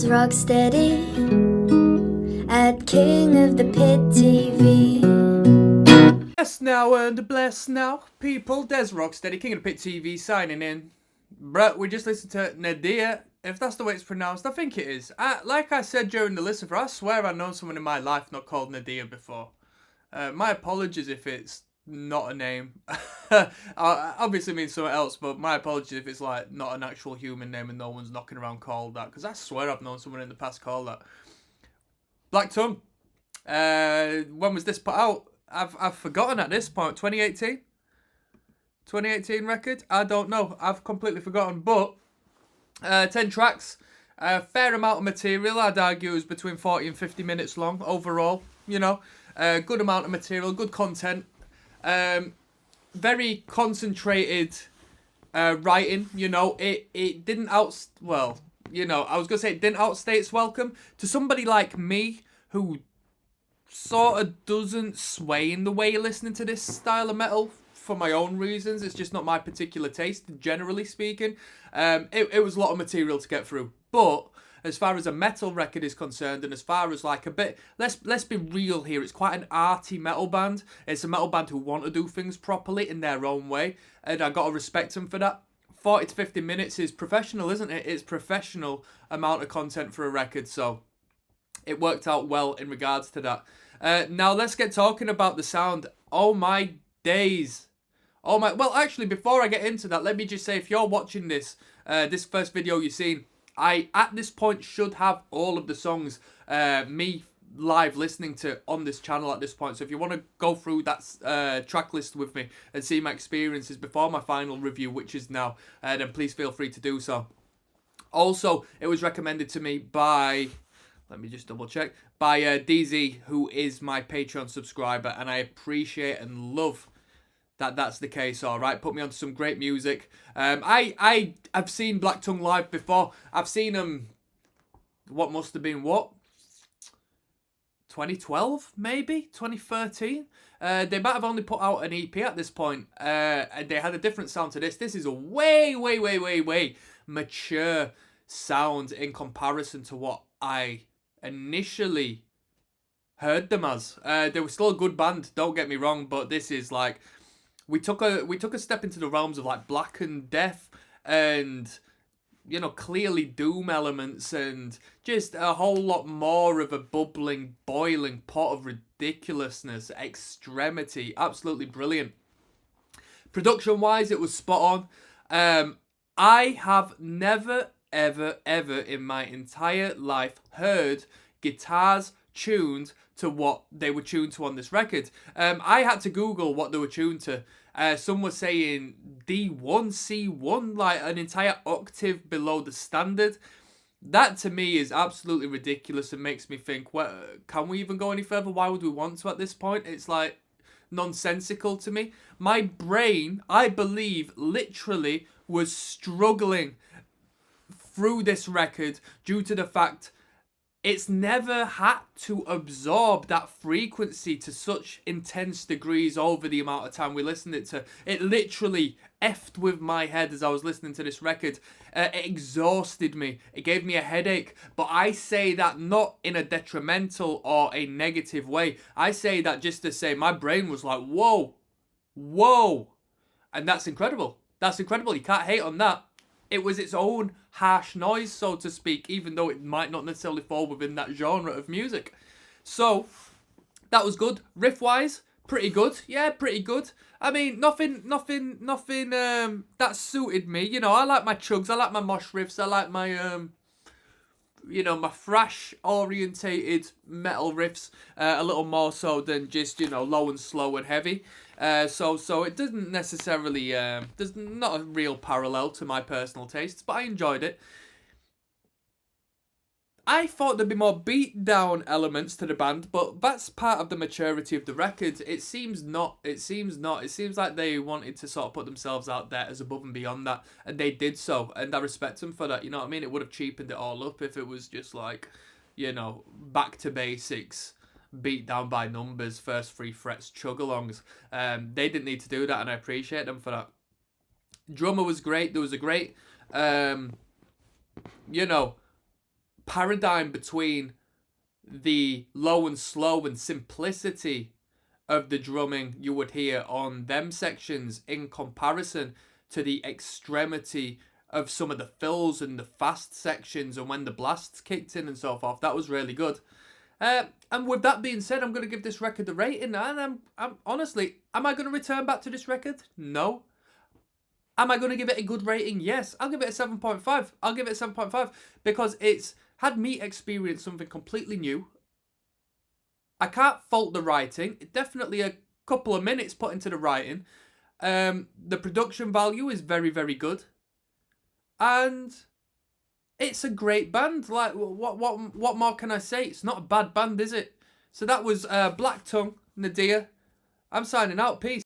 ROCKSTEADY at King of the Pit TV. Bless now, people. dezrocksteady, King of the Pit TV, signing in. Bruh, we just listened to Nadir. If that's the way it's pronounced, I think it is. Like I said during the listen for, I swear I've known someone in my life not called Nadir before. My apologies if it's not a name. Obviously means something else, but my apologies if it's like not an actual human name and no one's knocking around called that. Because I swear I've known someone in the past called that. Black Tongue. When was this put out? I've forgotten at this point. 2018? 2018 record? I don't know. I've completely forgotten. But 10 tracks. A fair amount of material. I'd argue it was between 40 and 50 minutes long overall. You know, good amount of material, good content. Very concentrated writing. You know, it didn't I was gonna say it didn't outstay its welcome. To somebody like me who sort of doesn't sway in the way listening to this style of metal for my own reasons. It's just not my particular taste, generally speaking. It was a lot of material to get through. But as far as a metal record is concerned, and as far as like a bit, let's be real here. It's quite an arty metal band. It's a metal band who want to do things properly in their own way, and I gotta respect them for that. 40 to 50 minutes is professional, isn't it? It's professional amount of content for a record, so it worked out well in regards to that. Now let's get talking about the sound. Oh my days. Oh my, well actually before I get into that, let me just say if you're watching this, this first video you've seen, I at this point should have all of the songs me live listening to on this channel at this point. So if you want to go through that track list with me and see my experiences before my final review, which is now, then please feel free to do so. Also, it was recommended to me by, let me just double check, by DZ, who is my Patreon subscriber, and I appreciate and love that that's the case. All right, put me on some great music. I've seen Black Tongue live before. I've seen them, what must have been, 2012 maybe, 2013. They might have only put out an EP at this point, and they had a different sound to this. This is a way mature sound in comparison to what I initially heard them as. They were still a good band, don't get me wrong, but this is like, we took a step into the realms of like black and death and, you know, clearly doom elements and just a whole lot more of a bubbling, boiling pot of ridiculousness, extremity. Absolutely brilliant. Production wise, it was spot on. I have never ever in my entire life heard guitars tuned to what they were tuned to on this record. I had to Google what they were tuned to. Some were saying D1, C1, like an entire octave below the standard. That to me is absolutely ridiculous and makes me think, well, can we even go any further? Why would we want to at this point? It's like nonsensical to me. My brain, I believe, literally was struggling through this record due to the fact it's never had to absorb that frequency to such intense degrees over the amount of time we listened it to. It literally effed with my head as I was listening to this record. It exhausted me. It gave me a headache. But I say that not in a detrimental or a negative way. I say that just to say my brain was like, whoa. And that's incredible. That's incredible. You can't hate on that. It was its own harsh noise, so to speak, even though it might not necessarily fall within that genre of music. So, that was good. Riff-wise, pretty good. Yeah, pretty good. I mean, nothing that suited me. You know, I like my chugs, I like my mosh riffs, I like my, my thrash-orientated metal riffs a little more so than just, low and slow and heavy. So it doesn't necessarily, there's not a real parallel to my personal tastes, but I enjoyed it. I thought there'd be more beat-down elements to the band, but that's part of the maturity of the record. It seems not. It seems like they wanted to sort of put themselves out there as above and beyond that, and they did so, and I respect them for that, you know what I mean? It would have cheapened it all up if it was just like, back to basics, beat down by numbers, first three frets, chug-alongs. They didn't need to do that, and I appreciate them for that. Drummer was great. There was a great you know, paradigm between the low and slow and simplicity of the drumming you would hear on them sections in comparison to the extremity of some of the fills and the fast sections and when the blasts kicked in and so forth. That was really good. And with that being said, I'm going to give this record a rating. And I'm honestly, am I going to return back to this record? No. Am I going to give it a good rating? Yes. I'll give it a 7.5. I'll give it a 7.5 because it's had me experience something completely new. I can't fault the writing. Definitely a couple of minutes put into the writing. The production value is very, very good. And it's a great band. Like, what more can I say? It's not a bad band, is it? So that was Black Tongue, Nadir. I'm signing out. Peace.